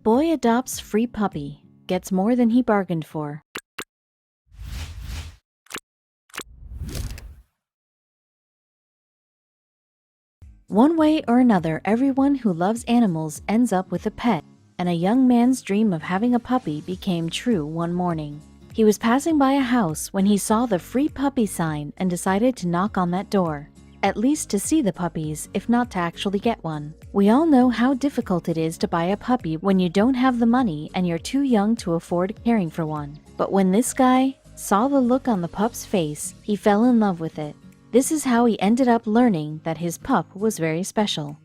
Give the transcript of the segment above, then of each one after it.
Boy adopts free puppy, gets more than he bargained for. One way or another, everyone who loves animals ends up with a pet, and a young man's dream of having a puppy became true one morning. He was passing by a house when he saw the free puppy sign and decided to knock on that door. At least to see the puppies, if not to actually get one. We all know how difficult it is to buy a puppy when you don't have the money and you're too young to afford caring for one. But when this guy saw the look on the pup's face, he fell in love with it. This is how he ended up learning that his pup was very special.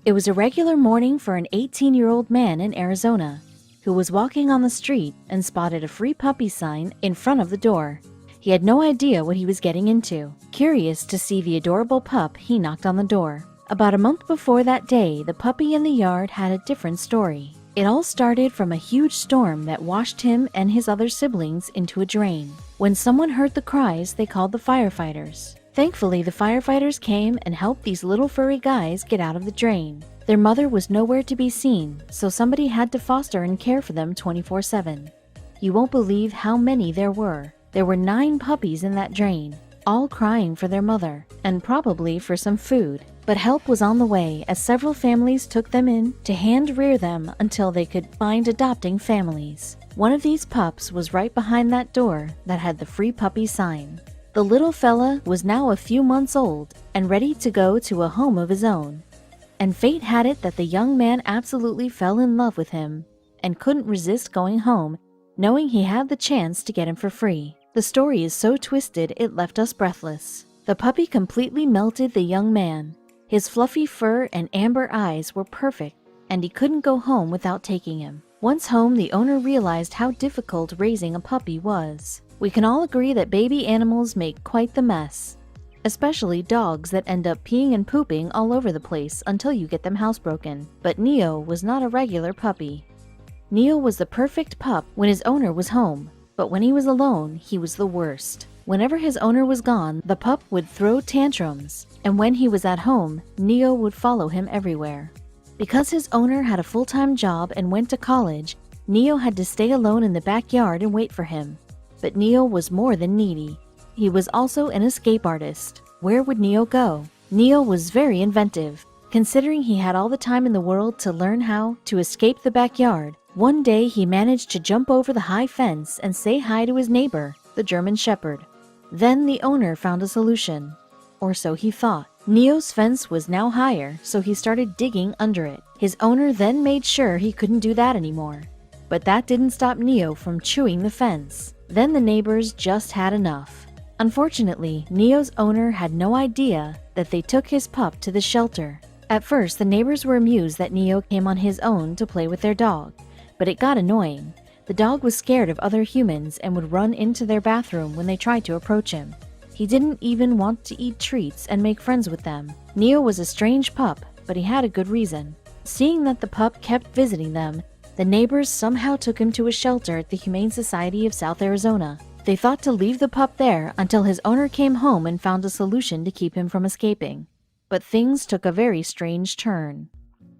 It was a regular morning for an 18-year-old man in Arizona who was walking on the street and spotted a free puppy sign in front of the door. He had no idea what he was getting into. Curious to see the adorable pup, he knocked on the door. About a month before that day, the puppy in the yard had a different story. It all started from a huge storm that washed him and his other siblings into a drain. When someone heard the cries, they called the firefighters. Thankfully, the firefighters came and helped these little furry guys get out of the drain. Their mother was nowhere to be seen, so somebody had to foster and care for them 24/7. You won't believe how many there were. There were 9 puppies in that drain, all crying for their mother, and probably for some food. But help was on the way as several families took them in to hand-rear them until they could find adopting families. One of these pups was right behind that door that had the free puppy sign. The little fella was now a few months old and ready to go to a home of his own. And fate had it that the young man absolutely fell in love with him and couldn't resist going home, knowing he had the chance to get him for free. The story is so twisted it left us breathless. The puppy completely melted the young man. His fluffy fur and amber eyes were perfect, and he couldn't go home without taking him. Once home, the owner realized how difficult raising a puppy was. We can all agree that baby animals make quite the mess, especially dogs that end up peeing and pooping all over the place until you get them housebroken. But Neo was not a regular puppy. Neo was the perfect pup when his owner was home. But when he was alone, he was the worst. Whenever his owner was gone, the pup would throw tantrums, and when he was at home, Neo would follow him everywhere. Because his owner had a full-time job and went to college, Neo had to stay alone in the backyard and wait for him. But Neo was more than needy. He was also an escape artist. Where would Neo go? Neo was very inventive. Considering he had all the time in the world to learn how to escape the backyard, one day he managed to jump over the high fence and say hi to his neighbor, the German Shepherd. Then the owner found a solution. Or so he thought. Neo's fence was now higher, so he started digging under it. His owner then made sure he couldn't do that anymore. But that didn't stop Neo from chewing the fence. Then the neighbors just had enough. Unfortunately, Neo's owner had no idea that they took his pup to the shelter. At first, the neighbors were amused that Neo came on his own to play with their dog. But it got annoying. The dog was scared of other humans and would run into their bathroom when they tried to approach him. He didn't even want to eat treats and make friends with them. Neo was a strange pup, but he had a good reason. Seeing that the pup kept visiting them, the neighbors somehow took him to a shelter at the Humane Society of South Arizona. They thought to leave the pup there until his owner came home and found a solution to keep him from escaping. But things took a very strange turn.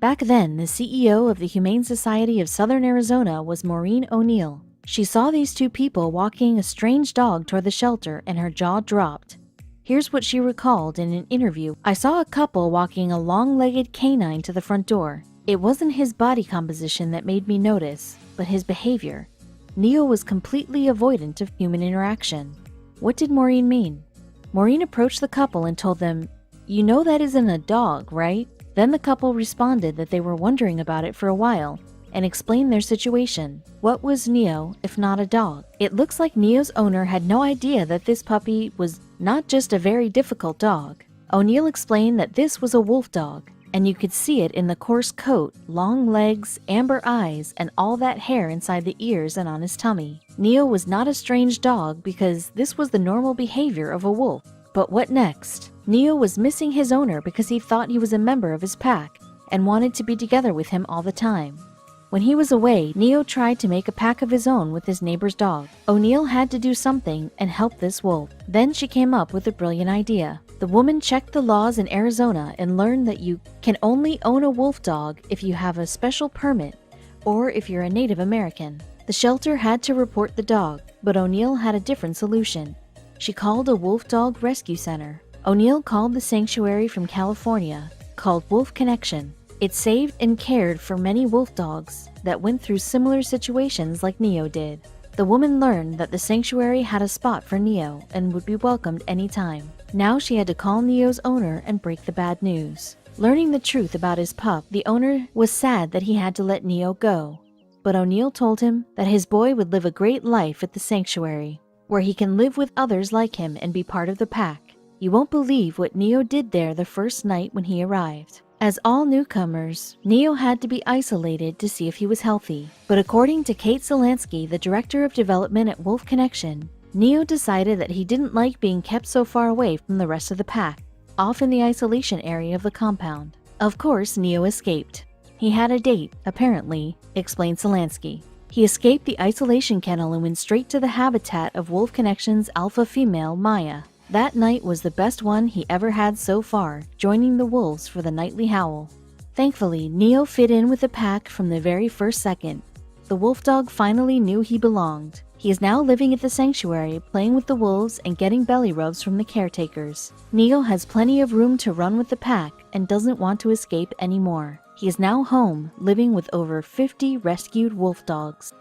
Back then, the CEO of the Humane Society of Southern Arizona was Maureen O'Neill. She saw these 2 people walking a strange dog toward the shelter and her jaw dropped. Here's what she recalled in an interview. "I saw a couple walking a long-legged canine to the front door. It wasn't his body composition that made me notice, but his behavior. Neo was completely avoidant of human interaction." What did Maureen mean? Maureen approached the couple and told them, "You know that isn't a dog, right?" Then the couple responded that they were wondering about it for a while and explained their situation. What was Neo if not a dog? It looks like Neo's owner had no idea that this puppy was not just a very difficult dog. O'Neill explained that this was a wolf dog, and you could see it in the coarse coat, long legs, amber eyes, and all that hair inside the ears and on his tummy. Neo was not a strange dog because this was the normal behavior of a wolf. But what next? Neo was missing his owner because he thought he was a member of his pack and wanted to be together with him all the time. When he was away, Neo tried to make a pack of his own with his neighbor's dog. O'Neill had to do something and help this wolf. Then she came up with a brilliant idea. The woman checked the laws in Arizona and learned that you can only own a wolf dog if you have a special permit or if you're a Native American. The shelter had to report the dog, but O'Neill had a different solution. She called a wolf dog rescue center. O'Neill called the sanctuary from California, called Wolf Connection. It saved and cared for many wolf dogs that went through similar situations like Neo did. The woman learned that the sanctuary had a spot for Neo and would be welcomed anytime. Now she had to call Neo's owner and break the bad news. Learning the truth about his pup, the owner was sad that he had to let Neo go. But O'Neill told him that his boy would live a great life at the sanctuary, where he can live with others like him and be part of the pack. You won't believe what Neo did there the first night when he arrived. As all newcomers, Neo had to be isolated to see if he was healthy. But according to Kate Zelansky, the director of development at Wolf Connection, Neo decided that he didn't like being kept so far away from the rest of the pack, off in the isolation area of the compound. Of course, Neo escaped. He had a date, apparently, explained Zelansky. He escaped the isolation kennel and went straight to the habitat of Wolf Connection's alpha female, Maya. That night was the best one he ever had so far, joining the wolves for the nightly howl. Thankfully, Neo fit in with the pack from the very first second. The wolf dog finally knew he belonged. He is now living at the sanctuary, playing with the wolves and getting belly rubs from the caretakers. Neo has plenty of room to run with the pack and doesn't want to escape anymore. He is now home, living with over 50 rescued wolf dogs.